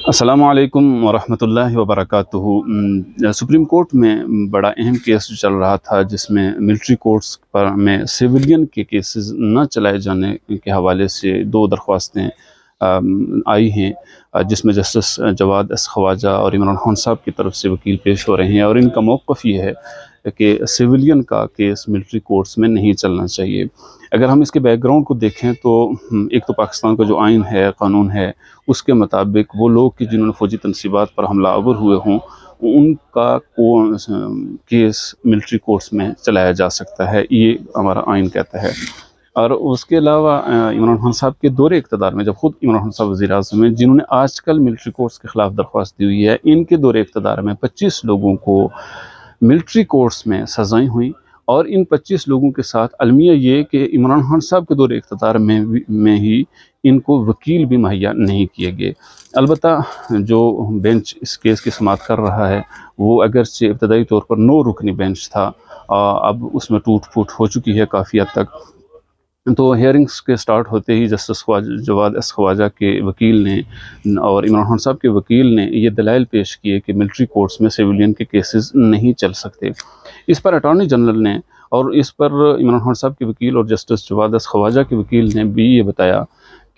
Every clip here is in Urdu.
السلام علیکم ورحمۃ اللہ وبرکاتہ۔ سپریم کورٹ میں بڑا اہم کیس چل رہا تھا جس میں ملٹری کورٹس پر میں سیولین کے کیسز نہ چلائے جانے کے حوالے سے دو درخواستیں آئی ہیں، جس میں جسٹس جواد ایس خواجہ اور عمران خان صاحب کی طرف سے وکیل پیش ہو رہے ہیں، اور ان کا موقف یہ ہے کہ سیولین کا کیس ملٹری کورٹس میں نہیں چلنا چاہیے۔ اگر ہم اس کے بیک گراؤنڈ کو دیکھیں تو ایک تو پاکستان کا جو آئین ہے، قانون ہے، اس کے مطابق وہ لوگ کہ جنہوں نے فوجی تنصیبات پر حملہ آور ہوئے ہوں ان کا کیس ملٹری کورٹس میں چلایا جا سکتا ہے، یہ ہمارا آئین کہتا ہے۔ اور اس کے علاوہ عمران خان صاحب کے دور اقتدار میں، جب خود عمران خان صاحب وزیر اعظم ہیں جنہوں نے آج کل ملٹری کورٹس کے خلاف درخواست دی ہوئی ہے، ان کے دور اقتدار میں 25 لوگوں کو ملٹری کورٹس میں سزائیں ہوئیں، اور ان 25 لوگوں کے ساتھ المیہ یہ کہ عمران خان صاحب کے دور اقتدار میں ہی ان کو وکیل بھی مہیا نہیں کیے گئے۔ البتہ جو بینچ اس کیس کی سماعت کر رہا ہے وہ اگرچہ ابتدائی طور پر 9 رکنی بینچ تھا، اب اس میں ٹوٹ پھوٹ ہو چکی ہے کافی حد تک۔ تو ہیئرنگز کے سٹارٹ ہوتے ہی جسٹس جواد ایس خواجہ کے وکیل نے اور عمران خان صاحب کے وکیل نے یہ دلائل پیش کیے کہ ملٹری کورٹس میں سیولین کے کیسز نہیں چل سکتے۔ اس پر اٹارنی جنرل نے اور اس پر عمران خان صاحب کے وکیل اور جسٹس جواد ایس خواجہ کے وکیل نے بھی یہ بتایا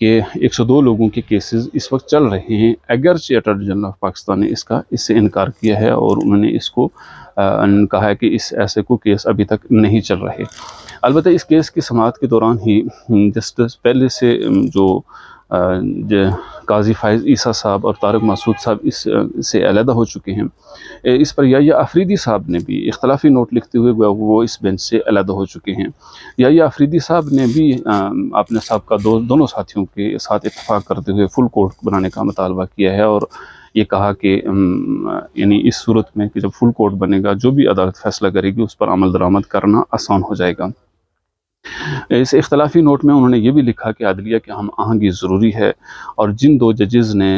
کہ 102 لوگوں کے کیسز اس وقت چل رہے ہیں، اگرچہ اٹارنی جنرل آف پاکستان نے اس سے انکار کیا ہے، اور انہوں نے اس کو کہا ہے کہ ایسے کو کیس ابھی تک نہیں چل رہے۔ البتہ اس کیس کی سماعت کے دوران ہی جسٹس پہلے سے جو قاضی فائز عیسیٰ صاحب اور طارق مسعود صاحب اس سے علیحدہ ہو چکے ہیں، اس پر یحییٰ آفریدی صاحب نے بھی اختلافی نوٹ لکھتے ہوئے وہ اس بینچ سے علیحدہ ہو چکے ہیں۔ یحییٰ آفریدی صاحب نے بھی اپنے سابقہ دونوں ساتھیوں کے ساتھ اتفاق کرتے ہوئے فل کورٹ بنانے کا مطالبہ کیا ہے، اور یہ کہا کہ یعنی اس صورت میں کہ جب فل کورٹ بنے گا جو بھی عدالت فیصلہ کرے گی اس پر عمل درآمد کرنا آسان ہو جائے گا۔ اس اختلافی نوٹ میں انہوں نے یہ بھی لکھا کہ عدلیہ کی ہم آہنگی ضروری ہے، اور جن دو ججز نے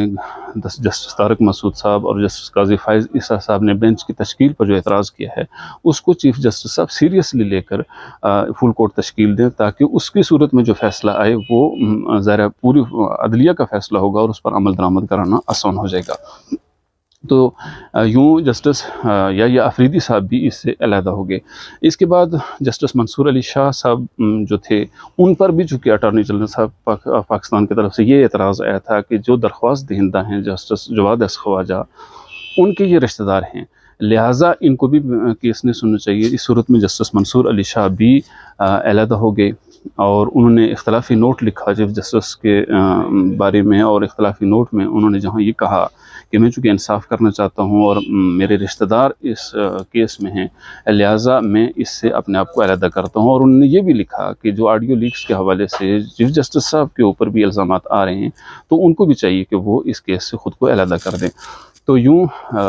جسٹس طارق مسعود صاحب اور جسٹس قاضی فائز عیسیٰ صاحب نے بینچ کی تشکیل پر جو اعتراض کیا ہے اس کو چیف جسٹس صاحب سیریسلی لے کر فل کورٹ تشکیل دیں، تاکہ اس کی صورت میں جو فیصلہ آئے وہ ظاہر پوری عدلیہ کا فیصلہ ہوگا اور اس پر عمل درآمد کرانا آسان ہو جائے گا۔ تو یوں جسٹس یحییٰ آفریدی صاحب بھی اس سے علیحدہ ہو گئے۔ اس کے بعد جسٹس منصور علی شاہ صاحب جو تھے ان پر بھی چونکہ اٹارنی جنرل صاحب پاکستان کی طرف سے یہ اعتراض آیا تھا کہ جو درخواست دہندہ ہیں جسٹس جواد ایس خواجہ ان کے یہ رشتہ دار ہیں، لہٰذا ان کو بھی کیس نہیں سننا چاہیے۔ اس صورت میں جسٹس منصور علی شاہ بھی علیحدہ ہو گئے، اور انہوں نے اختلافی نوٹ لکھا چیف جسٹس کے بارے میں، اور اختلافی نوٹ میں انہوں نے جہاں یہ کہا کہ میں چونکہ انصاف کرنا چاہتا ہوں اور میرے رشتہ دار اس کیس میں ہیں، لہٰذا میں اس سے اپنے آپ کو علیحدہ کرتا ہوں، اور انہوں نے یہ بھی لکھا کہ جو آڈیو لیکس کے حوالے سے چیف جسٹس صاحب کے اوپر بھی الزامات آ رہے ہیں تو ان کو بھی چاہیے کہ وہ اس کیس سے خود کو علیحدہ کر دیں۔ تو یوں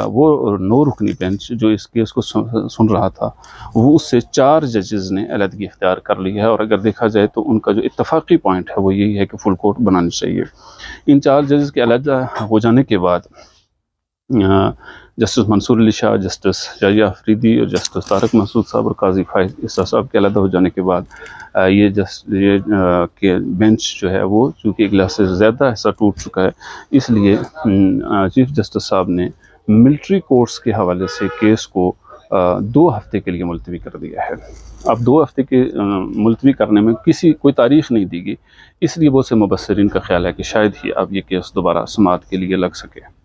وہ 9 رکنی بینچ جو اس کیس کو سن رہا تھا وہ اس سے 4 ججز نے علیحدگی اختیار کر لی ہے، اور اگر دیکھا جائے تو ان کا جو اتفاقی پوائنٹ ہے وہ یہی ہے کہ فل کورٹ بنانی چاہیے۔ ان 4 ججز کے علیحدہ ہو جانے کے بعد جسٹس منصور علی شاہ، جسٹس یحییٰ آفریدی اور جسٹس طارق مسعود صاحب اور قاضی فائز عیسیٰ صاحب کے علیحدہ ہو جانے کے بعد یہ بینچ جو ہے وہ چونکہ ایک گلاس سے زیادہ حصہ ٹوٹ چکا ہے، اس لیے چیف جسٹس صاحب نے ملٹری کورٹس کے حوالے سے کیس کو 2 ہفتے کے لیے ملتوی کر دیا ہے۔ اب 2 ہفتے کے ملتوی کرنے میں کوئی تاریخ نہیں دی گئی، اس لیے بہت سے مبصرین کا خیال ہے کہ شاید ہی اب یہ کیس دوبارہ سماعت کے لیے لگ سکے۔